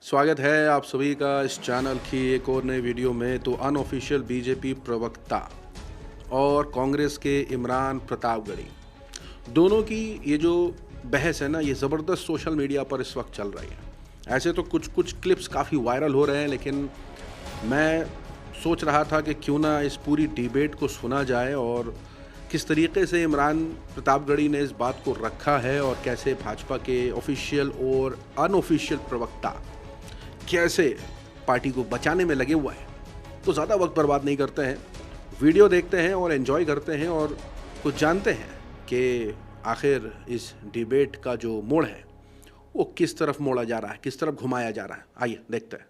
स्वागत है आप सभी का इस चैनल की एक और नई वीडियो में। तो अनऑफिशियल बीजेपी प्रवक्ता और कांग्रेस के इमरान प्रतापगढ़ी दोनों की ये जो बहस है ना, ये ज़बरदस्त सोशल मीडिया पर इस वक्त चल रही है। ऐसे तो कुछ क्लिप्स काफ़ी वायरल हो रहे हैं, लेकिन मैं सोच रहा था कि क्यों ना इस पूरी डिबेट को सुना जाए और किस तरीके से इमरान प्रतापगढ़ी ने इस बात को रखा है और कैसे भाजपा के ऑफिशियल और अनऑफिशियल प्रवक्ता कैसे पार्टी को बचाने में लगे हुआ है। तो ज़्यादा वक्त बर्बाद नहीं करते हैं, वीडियो देखते हैं और एंजॉय करते हैं और कुछ जानते हैं कि आखिर इस डिबेट का जो मोड़ है वो किस तरफ मोड़ा जा रहा है, किस तरफ घुमाया जा रहा है। आइए देखते हैं।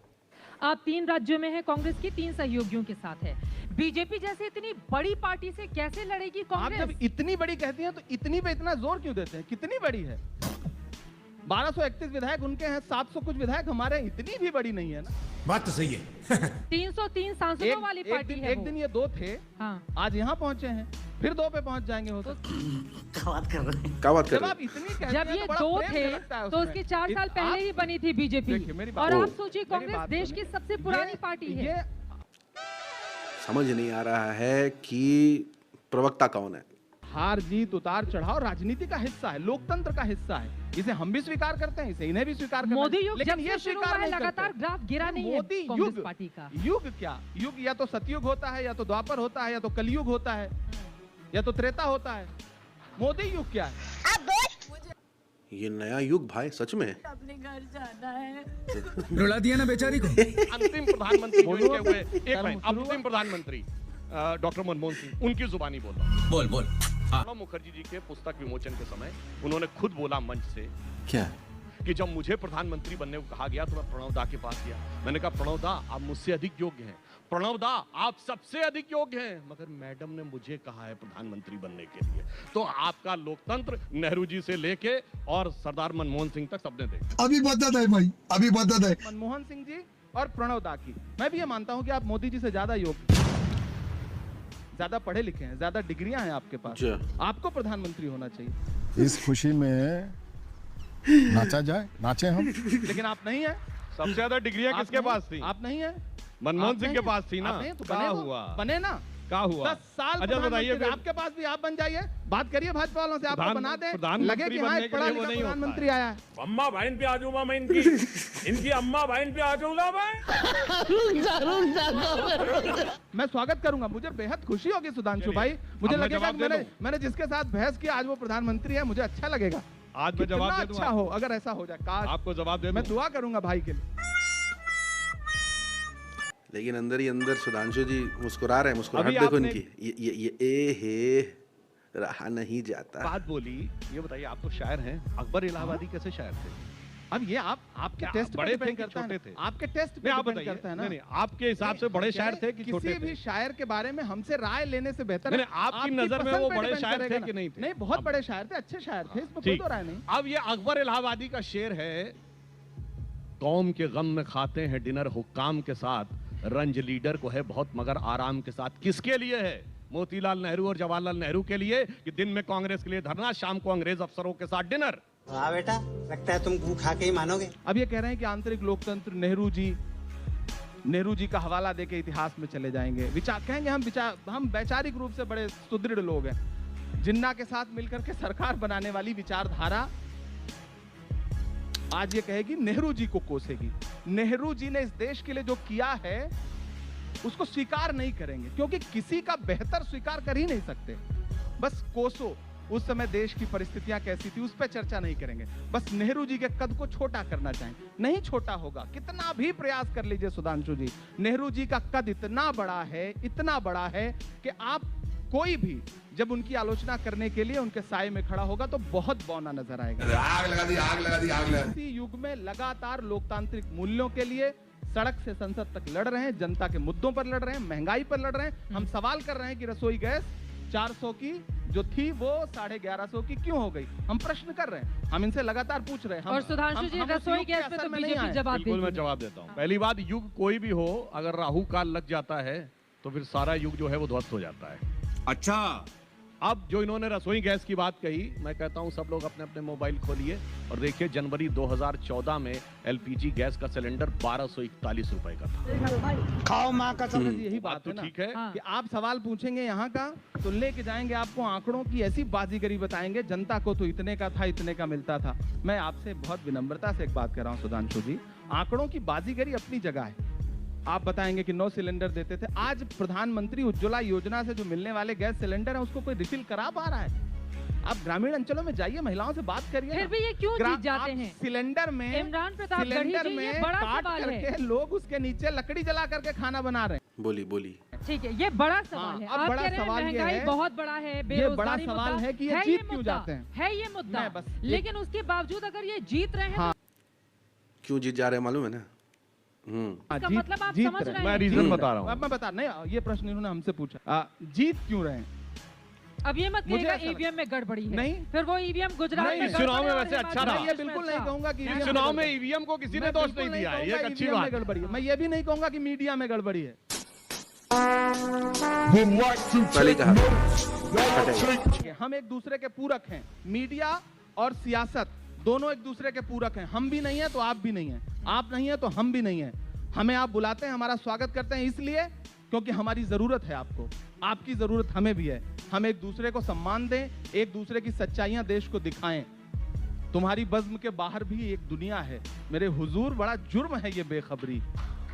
आप 3 राज्यों में हैं, कांग्रेस की 3 सहयोगियों के साथ है। बीजेपी जैसे इतनी बड़ी पार्टी से कैसे लड़ेगी कांग्रेस? आप जब इतनी बड़ी कहती हैं तो इतनी पे इतना जोर क्यों देते हैं? कितनी बड़ी है? 1231 विधायक उनके हैं, 700 कुछ विधायक हमारे हैं, इतनी भी बड़ी नहीं है ना। बात तो सही है। 303 सांसदों वाली पार्टी है। एक दिन ये 2 थे, हाँ। आज यहाँ पहुंचे हैं, फिर 2 पे पहुंच जाएंगे हो तो। क्या बात कर जब रहे आप इतनी कहते जब हैं ये तो बड़ा 2 प्रेम थे झलकता है तो उसमें। उसके 4 साल पहले ही बनी थी बीजेपी। देखिए, मेरी और बात- आप सोचिए मेरी कांग्रेस बात देश सुनिए। की सबसे पुरानी पार्टी है। ये समझ नहीं आ रहा है कि प्रवक्ता कौन है। हार जीत उतार चढ़ाव राजनीति का हिस्सा है, लोकतंत्र का हिस्सा है। इसे हम भी स्वीकार करते हैं, इसे इन्हें भी स्वीकार करना है। मोदी युग लेकिन जब ये से शुरू हुआ स्वीकार है नहीं लगातार करते। ग्राफ गिरा नहीं है मोदी कांग्रेस युग पार्टी का। युग क्या? युग या तो सतयुग होता है, या तो द्वापर होता है, या तो कलयुग होता है, या तो त्रेता होता है। मोदी युग क्या है? ये नया युग भाई, सच में अपने घर जाना है। रुला दिया ना बेचारी को। अंतिम प्रधानमंत्री जो इनके हुए, एक कर्म मिनट, शुरू अंतिम प्रधानमंत्री डॉक्टर मनमोहन सिंह, उनकी जुबानी बोल रहा हूं। बोल बोल। प्रणब मुखर्जी जी के पुस्तक विमोचन के समय उन्होंने खुद बोला मंच से क्या कि जब मुझे प्रधानमंत्री बनने को कहा गया तो मैं प्रणव दा के पास गया। मैंने कहा प्रणव दा आप मुझसे अधिक योग्य हैं, प्रणव दा आप सबसे अधिक योग्य हैं, मगर मैडम ने मुझे कहा है प्रधानमंत्री बनने के लिए। तो आपका लोकतंत्र नेहरू जी से लेके और सरदार मनमोहन सिंह तक सबने देखा। अभी बदत है भाई, अभी बदत है। मनमोहन सिंह जी और प्रणव दा की मैं भी ये मानता हूं कि आप मोदी जी से ज्यादा योग्य, ज्यादा पढ़े लिखे हैं, ज्यादा डिग्रियां हैं आपके पास। जी। आपको प्रधानमंत्री होना चाहिए, इस खुशी में नाचा जाए, नाचे हम। लेकिन आप नहीं है। सबसे ज्यादा डिग्रियां आप किसके नहीं- पास थी? आप नहीं है। मनमोहन आप सिंह नहीं के है। पास थी ना। आप नहीं है, तो क्या बने वो, हुआ? बने ना। क्या हुआ? 10 साल अच्छा बताइए प्रधानमंत्री, फिर। आपके पास भी आप बन जाइए, बात करिए भाजपा वालों से, आपको बना दें। प्रधानमंत्री लगे कि हाँ बनने एक के पढ़ा लिए वो लिखा नहीं होता प्रधानमंत्री है। आया है। अम्मा बहन पे आ जाऊंगा मैं इनकी अम्मा बहन पे आ जाऊंगा मैं। मैं स्वागत करूंगा, मुझे बेहद खुशी होगी सुधांशु चलिए, भाई। मुझे अब मैं लगेगा जवाब कि दे मैंने जिसके साथ बहस की आज वो प्रधानमंत्री है, मुझे अच्छा लगेगा। आज मैं जवाब दे दूं अच्छा हो अगर ऐसा हो जाए। काश आपको जवाब दे मैं दूं? दुआ करूंगा भाई के लिए। लेकिन अंदर ही अंदर सुधांशु जी मुस्कुरा रहे हैं। मुस्कुराहट अभी देखो आपने- इनकी। ये ए हे रहा नहीं जाता। बात बोली। ये बताइए, आप तो शायर हैं, अकबर इलाहाबादी कैसे शायर थे? अब ये आपके क्या टेस्ट बड़े पे थे डिपेंड कि करता है छोटे ना। थे? आपके टेस्ट पे नहीं, आप डिपेंड बताइए। करता है ना। नहीं, आपके हिसाब से बड़े शायर थे कि छोटे किसी भी थे? शायर के बारे में हमसे राय लेने से बेहतर नहीं, आपकी नजर में पसंद वो पे बड़े डिपेंड शायर थे करेगा कि ना। नहीं थे? नहीं, बहुत बड़े शायर थे, अच्छे शायर थे, इसमें कोई ठीक। तो राय नहीं। अब ये अकबर इलाहाबादी का शेर है, कौम के गम में खाते हैं डिनर हुक्काम के साथ, रंज लीडर को है बहुत मगर आराम के साथ। किसके लिए है? मोतीलाल नेहरू और जवाहरलाल नेहरू के लिए कि दिन में कांग्रेस के लिए धरना, शाम को अंग्रेज अफसरों के साथ डिनर। हाँ बेटा, लगता है तुम गू खा के ही मानोगे। अब ये कह रहे हैं कि आंतरिक लोकतंत्र नेहरू जी का हवाला देके इतिहास में चले जाएंगे। विचार कहेंगे हम वैचारिक रूप से बड़े सुदृढ़ लोग हैं। जिन्ना के साथ मिलकर के सरकार बनाने वाली विचारधारा आज ये कहेगी नेहरू जी को कोसेगी। नेहरू जी ने इस देश के लिए जो किया है उसको स्वीकार नहीं करेंगे, क्योंकि किसी का बेहतर स्वीकार कर ही नहीं सकते। बस कोसो, उस समय देश की परिस्थितियां कैसी थी उस पर चर्चा नहीं करेंगे। बस नेहरू जी के कद को छोटा करना चाहें, नहीं छोटा होगा। कितना भी प्रयास कर लीजिए सुधांशु जी, नेहरू जी का कद इतना बड़ा है कि आप कोई भी जब उनकी आलोचना करने के लिए उनके साए में खड़ा होगा तो बहुत बौना नजर आएगा। आग लगा दी, आग लगा दी, आग लगा दी। इसी युग में लगातार लोकतांत्रिक मूल्यों के लिए सड़क से संसद तक लड़ रहे हैं, जनता के मुद्दों पर लड़ रहे हैं, महंगाई पर लड़ रहे हैं। हम सवाल कर रहे हैं कि रसोई गैस 400 की जो थी वो 1150 की क्यों हो गई? हम प्रश्न कर रहे हैं, हम इनसे लगातार पूछ रहे हैं। और सुधांशु जी, उस रसोई युग के गैस पे असर तो में नहीं बीजेपी आए। जवाब बिल्कुल, मैं देगी। जवाब देता हूँ। पहली बात, युग कोई भी हो, अगर राहु काल लग जाता है तो फिर सारा युग जो है वो ध्वस्त हो जाता है। अच्छा, अब जो इन्होंने रसोई गैस की बात कही, मैं कहता हूं सब लोग अपने अपने मोबाइल खोलिए और देखिए जनवरी 2014 में एलपीजी गैस का सिलेंडर 1241 रुपए का था। खाओ माँ का समझ, यही बात तो है ना ठीक है कि आप सवाल पूछेंगे यहाँ का तो लेके जाएंगे आपको आंकड़ों की ऐसी बाजीगरी बताएंगे, जनता को तो इतने का था, इतने का मिलता था। मैं आपसे बहुत विनम्रता से एक बात कर रहा हूँ सुधांशु जी, आंकड़ों की बाजीगरी अपनी जगह है। आप बताएंगे कि 9 सिलेंडर देते थे, आज प्रधानमंत्री उज्ज्वला योजना से जो मिलने वाले गैस सिलेंडर है उसको कोई रिफिल करा पा रहा है? आप ग्रामीण अंचलों में जाइए, महिलाओं से बात करिए। फिर भी ये क्यों जीत जाते हैं? सिलेंडर में इमरान प्रतापगढ़ी सिलेंडर जी, ये में बड़ा काट सवाल है। करके लोग उसके नीचे लकड़ी जला करके खाना बना रहे हैं। बोली ठीक है, ये बड़ा सवाल है। अब आप बड़ा कह रहे हैं सवाल ये महंगाई है, बहुत बड़ा है, ये बेरोजगारी बड़ा सवाल मुद्दा है कि ये जीत क्यों मुद्दा, जाते हैं? है ये मुद्दा, मैं बस लेकिन उसके बावजूद अगर ये जीत रहे हैं हाँ। क्यों जीत जा रहे हैं मालूम है ना? इसका मतलब आप समझ रहे हैं। मैं रीजन बता रहा हूँ। अब मैं बता नहीं, ये प्रश्न इन्होंने हमसे पूछा, जीत क्यों रहे हैं? अब ये मत मुझे कहिएगा ऐसा ईवीएम में गड़बड़ी है। नहीं। फिर वो ईवीएम गुजरात नहीं, में गड़बड़ी चुनाव में है और वैसे हिमाचल अच्छा रहा। मैं ये प्रदेश में बिल्कुल नहीं अच्छा। कहूंगा कि ईवीएम चुनाव में में गड़बड़ी। ईवीएम को किसी ने मैं दोष बिल्कुल नहीं दिया है, ये कहूंगा एक अच्छी ईवीएम में बात है। गड़बड़ी है। मैं ये भी नहीं कहूंगा कि मीडिया में गड़बड़ी है। पहले कहा हटेगा। हम एक दूसरे के पूरक हैं, मीडिया और सियासत दोनों एक दूसरे के पूरक हैं। हम भी नहीं है तो आप भी नहीं है, आप नहीं है तो हम भी नहीं है। हमें आप बुलाते हैं, हमारा स्वागत करते हैं इसलिए क्योंकि हमारी जरूरत है आपको, आपकी जरूरत हमें भी है। हम एक दूसरे को सम्मान दें, एक दूसरे की सच्चाइयां देश को दिखाएं। तुम्हारी बज़्म के बाहर भी एक दुनिया है मेरे हुजूर, बड़ा जुर्म है ये बेखबरी।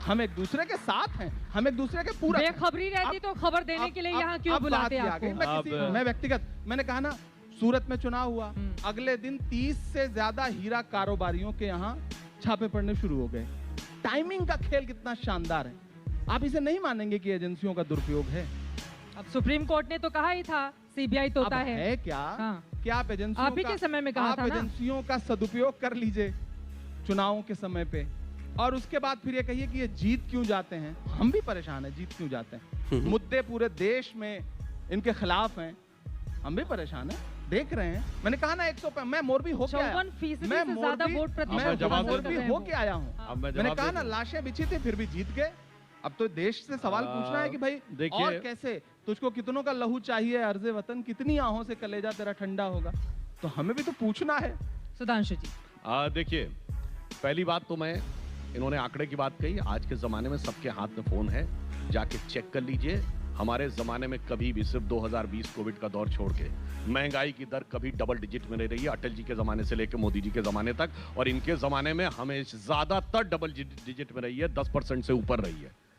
हम एक दूसरे के साथ हैं, हम एक दूसरे के पूरक हैं। बेखबरी रहती तो खबर देने के लिए यहाँ क्यों अब बुलाते बात ये आ गई। आपको? मैं व्यक्तिगत, मैंने कहा ना सूरत में चुनाव हुआ, अगले दिन 30 से ज्यादा हीरा कारोबारियों के यहाँ छापे पड़ने शुरू हो गए। टाइमिंग का खेल कितना शानदार है, आप इसे नहीं मानेंगे कि एजेंसियों का दुरुपयोग है। अब सुप्रीम कोर्ट ने तो कहा ही था सीबीआई तोता अब है क्या हाँ। कि आप एजेंसियों आप ही के समय में कहा था ना। एजेंसियों का सदुपयोग कर लीजिए चुनावों के समय पे, और उसके बाद फिर ये कहिए कि ये जीत क्यों जाते हैं। हम भी परेशान हैं, जीत क्यों जाते हैं। मुद्दे पूरे देश में इनके खिलाफ हैं, हम भी परेशान हैं, देख रहे हैं। मैंने कहा ना 100 मैं मोरबी होके आया, 54% मैं से ज्यादा मोरबी- वोट प्रतिशत मैं जवाब दे मोरबी रहे हैं होके आया हूँ। अब मैं मैंने जवाब कहा दे ना दूं। लाशें बिछी थी फिर भी जीत गए। अब तो देश से सवाल पूछना है कि भाई देखिए- और कैसे, तुझको कितनों का लहू चाहिए अर्ज़े वतन, कितनी आहों से कलेजा तेरा ठंडा होगा, तो हमें भी तो पूछना है। सुधांशु जी, देखिए, पहली बात तो मैं, इन्होंने आंकड़े की बात कही। आज के जमाने में सबके हाथ में फोन है, जाके चेक कर लीजिए। हमारे जमाने में कभी भी, सिर्फ 2020 कोविड का दौर छोड़ के, महंगाई की दर कभी डबल डिजिट में नहीं रही है, अटल जी के जमाने से लेकर मोदी जी के जमाने तक। और इनके जमाने में हमें ज्यादातर डबल डिजिट में रही है, 10% से ऊपर रही है।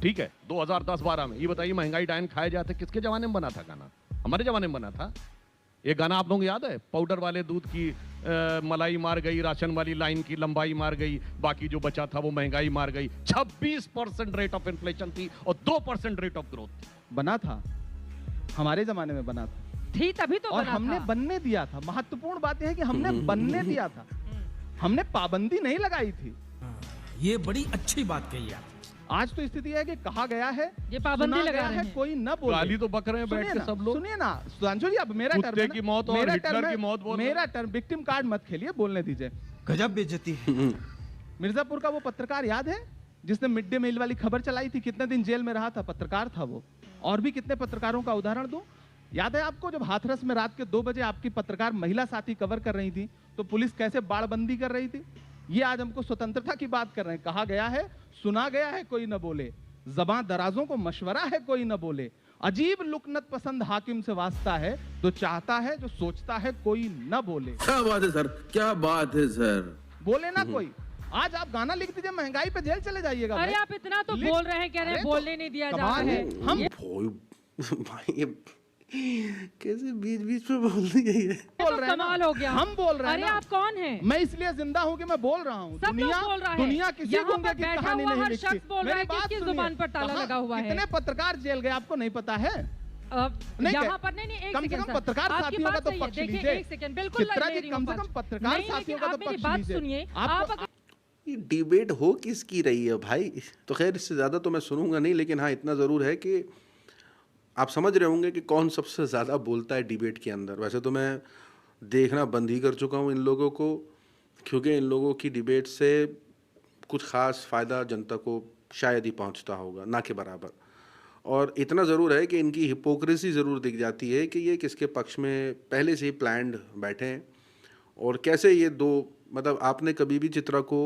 ठीक है, 2010-12 में ये बताइए महंगाई डायन खाए जाते, किसके जमाने में बना था गाना? हमारे जमाने में बना था। ये गाना आप लोगों को याद है? पाउडर वाले दूध की मलाई मार गई, राशन वाली लाइन की लंबाई मार गई, बाकी जो बचा था वो महंगाई मार गई। 26% रेट ऑफ इन्फ्लेशन थी और 2% रेट ऑफ ग्रोथ थी। बना था, हमारे जमाने में बना था, थी तभी तो और बना हमने था। बनने दिया था। महत्वपूर्ण बात यह है कि हमने बनने दिया था, हमने पाबंदी नहीं लगाई थी। ये बड़ी अच्छी बात कही आप। आज तो स्थिति है कि कहा गया है, ये पाबंदी सुना लगा गया रहे है, हैं। कोई न बोले। गाली तो बक रहे हैं बैठ सुनिए के ना, सब लोग। सुनिए ना सुधांशु जी, अब मेरा कुत्ते टर्न है की ना, मौत और मेरा हिटलर टर्न है, की मौत बोल रहे हैं। मेरा टर्न, विक्टिम कार्ड मत खेलिए, बोलने दीजिए। गजब बेइज्जती है। मिर्जापुर का वो पत्रकार याद है जिसने मिड डे मील वाली खबर चलाई थी? कितने दिन जेल में रहा था, पत्रकार था वो। और भी कितने पत्रकारों का उदाहरण दूं? याद है आपको जब हाथरस में रात के 2 बजे आपकी पत्रकार महिला साथी कवर कर रही थी तो पुलिस कैसे बाड़बंदी कर रही थी? ये आज हमको स्वतंत्रता की बात कर रहे हैं। कहा गया है, सुना गया है, कोई न बोले, ज़बां दराजों को मशवरा है, कोई न बोले, अजीब लुकनत पसंद हाकिम से वास्ता है, जो चाहता है, जो सोचता है, कोई न बोले। क्या बात है सर, क्या बात है सर। बोले ना कोई। आज आप गाना लिख दीजिए, महंगाई पे जेल चले जाइएगा। अरे भाई। आप इतना तो लिख- बोल रहे हैं, कह रहे हैं अरे बोलने नहीं दिया जाता कमाल है। हम भाई ये कैसे बीच बीच में बोल दिया ये? बोल रहे हैं कमाल ना, हो गया। हम बोल रहे हैं अरे ना। आप कौन हैं? मैं इसलिए जिंदा हूँ कि मैं बोल रहा हूँ। सब लोग बोल रहा है। दुनिया किसी यहाँ गुंगे पर की बैठा कहानी हुआ नहीं हर लिखती। शख्स बोल रहा है, मेरी बात किसकी सुनिए। जुबान पर ताला कहाँ- लगा हुआ है? कितने पत्रकार जेल गए आपको नहीं पता है? नहीं यहाँ कह- पर नहीं, एक कम से सेकंड कम सर। पत्रकार आपकी साथियों का बात तो सही है। पक्ष देखिए, लीजिए। एक सेकंड, बिल्कुल चित्रा जी, ले रही हूँ कम से पक्ष। कम पत्रकार नहीं, साथियों लेकिन का आप तो मेरी पक्ष बात लीजिए। सुनिए। आपको- आप अगर ये डिबेट हो किसकी रही है भाई? तो खैर इससे ज़्यादा तो मैं सुनूंगा नहीं, लेकिन हाँ इतना ज़रूर है कि आप समझ रहे होंगे कि कौन सबसे ज़्यादा बोलता है डिबेट के अंदर। वैसे तो मैं देखना बंद ही कर चुका हूँ इन लोगों को, क्योंकि इन लोगों की डिबेट से कुछ ख़ास फ़ायदा जनता को शायद ही पहुँचता होगा, ना के बराबर। और इतना ज़रूर है कि इनकी हिपोक्रेसी ज़रूर दिख जाती है कि ये किसके पक्ष में पहले से ही प्लान्ड बैठे हैं। और कैसे ये दो, मतलब आपने कभी भी चित्रा को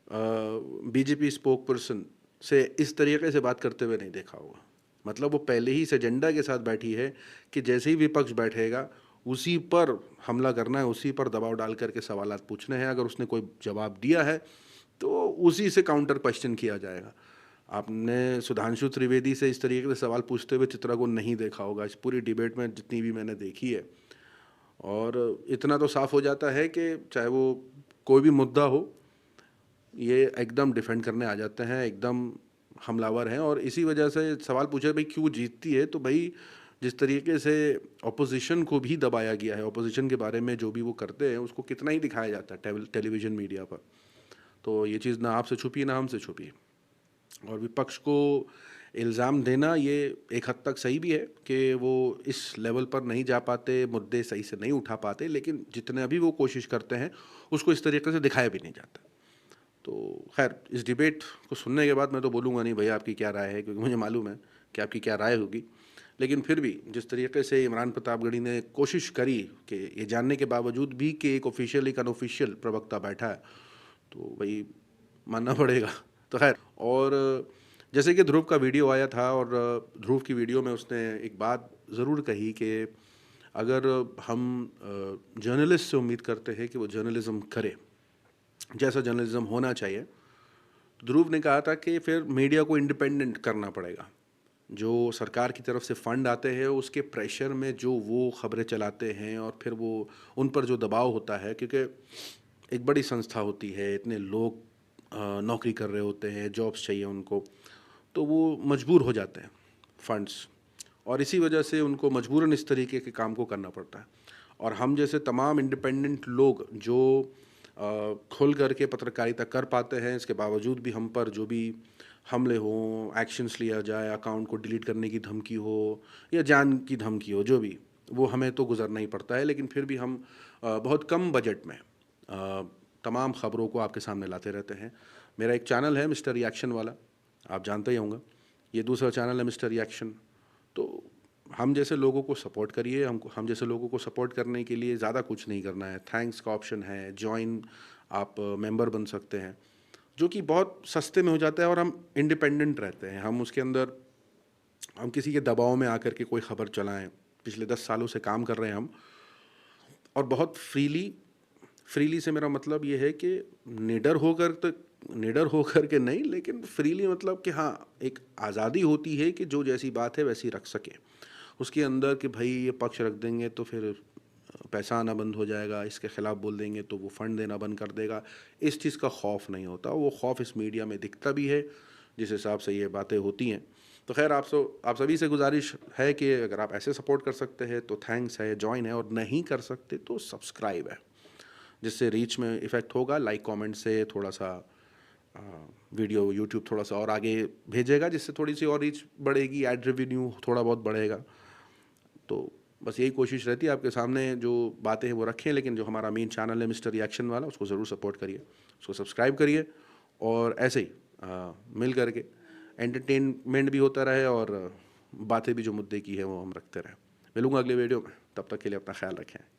बीजेपी स्पोक पर्सन से इस तरीके से बात करते हुए नहीं देखा होगा। मतलब वो पहले ही इस एजेंडा के साथ बैठी है कि जैसे ही विपक्ष बैठेगा उसी पर हमला करना है, उसी पर दबाव डाल करके सवालात पूछने हैं। अगर उसने कोई जवाब दिया है तो उसी से काउंटर क्वेश्चन किया जाएगा। आपने सुधांशु त्रिवेदी से इस तरीके से सवाल पूछते हुए चित्रा को नहीं देखा होगा इस पूरी डिबेट में, जितनी भी मैंने देखी है। और इतना तो साफ हो जाता है कि चाहे वो कोई भी मुद्दा हो, ये एकदम डिफेंड करने आ जाते हैं, एकदम हमलावर हैं। और इसी वजह से सवाल पूछा भाई क्यों जीतती है, तो भाई जिस तरीके से ऑपोजिशन को भी दबाया गया है, ऑपोजिशन के बारे में जो भी वो करते हैं उसको कितना ही दिखाया जाता है टेलीविज़न मीडिया पर। तो ये चीज़ ना आपसे छुपी ना हमसे छुपी। और विपक्ष को इल्ज़ाम देना ये एक हद तक सही भी है कि वो इस लेवल पर नहीं जा पाते, मुद्दे सही से नहीं उठा पाते, लेकिन जितने अभी वो कोशिश करते हैं उसको इस तरीके से दिखाया भी नहीं जाता। तो खैर, इस डिबेट को सुनने के बाद मैं तो बोलूँगा नहीं भैया आपकी क्या राय है, क्योंकि मुझे मालूम है कि आपकी क्या राय होगी। लेकिन फिर भी जिस तरीके से इमरान प्रतापगढ़ी ने कोशिश करी कि ये जानने के बावजूद भी कि एक ऑफिशियल एक अनऑफिशियल प्रवक्ता बैठा है, तो भाई मानना पड़ेगा। तो खैर, और जैसे कि ध्रुव का वीडियो आया था और ध्रुव की वीडियो में उसने एक बात ज़रूर कही कि अगर हम जर्नलिस्ट से उम्मीद करते हैं कि वो जर्नलिज़्म करे जैसा जर्नलिज़्म होना चाहिए, तो ध्रुव ने कहा था कि फिर मीडिया को इंडिपेंडेंट करना पड़ेगा। जो सरकार की तरफ से फंड आते हैं उसके प्रेशर में जो वो खबरें चलाते हैं और फिर वो उन पर जो दबाव होता है, क्योंकि एक बड़ी संस्था होती है, इतने लोग नौकरी कर रहे होते हैं, जॉब्स चाहिए उनको, तो वो मजबूर हो जाते हैं फंड्स, और इसी वजह से उनको मजबूरन इस तरीके के काम को करना पड़ता है। और हम जैसे तमाम इंडिपेंडेंट लोग जो खुल करके पत्रकारिता कर पाते हैं, इसके बावजूद भी हम पर जो भी हमले हों, एक्शंस लिया जाए, अकाउंट को डिलीट करने की धमकी हो या जान की धमकी हो, जो भी, वो हमें तो गुजरना ही पड़ता है। लेकिन फिर भी हम बहुत कम बजट में तमाम ख़बरों को आपके सामने लाते रहते हैं। मेरा एक चैनल है मिस्टर रिएक्शन वाला, आप जानते ही होंगे। ये दूसरा चैनल है मिस्टर रिएक्शन। तो हम जैसे लोगों को सपोर्ट करिए। हम जैसे लोगों को सपोर्ट करने के लिए ज़्यादा कुछ नहीं करना है। थैंक्स का ऑप्शन है, जॉइन, आप मेंबर बन सकते हैं, जो कि बहुत सस्ते में हो जाता है और हम इंडिपेंडेंट रहते हैं। हम उसके अंदर हम किसी के दबाव में आकर के कोई ख़बर चलाएं। पिछले 10 सालों से काम कर रहे हैं हम, और बहुत फ्रीली से मेरा मतलब ये है कि निडर होकर के नहीं, लेकिन फ्रीली मतलब कि हाँ, एक आज़ादी होती है कि जो जैसी बात है वैसी रख सके। उसके अंदर कि भाई ये पक्ष रख देंगे तो फिर पैसा आना बंद हो जाएगा, इसके ख़िलाफ़ बोल देंगे तो वो फंड देना बंद कर देगा, इस चीज़ का खौफ नहीं होता। वो खौफ इस मीडिया में दिखता भी है जिस हिसाब से ये बातें होती हैं। तो खैर, आप सभी से गुजारिश है कि अगर आप ऐसे सपोर्ट कर सकते हैं तो थैंक्स है, जॉइन है, और नहीं कर सकते तो सब्सक्राइब है, जिससे रीच में इफ़ेक्ट होगा। लाइक कमेंट से थोड़ा सा वीडियो यूट्यूब थोड़ा सा और आगे भेजेगा, जिससे थोड़ी सी और रीच बढ़ेगी, ऐड रेवेन्यू थोड़ा बहुत बढ़ेगा। तो बस यही कोशिश रहती है। आपके सामने जो बातें हैं वो रखें, लेकिन जो हमारा मेन चैनल है मिस्टर रिएक्शन वाला, उसको ज़रूर सपोर्ट करिए, उसको सब्सक्राइब करिए, और ऐसे ही मिल करके एंटरटेनमेंट भी होता रहे और बातें भी जो मुद्दे की है वो हम रखते रहें। मिलूँगा अगले वीडियो में, तब तक के लिए अपना ख्याल रखें।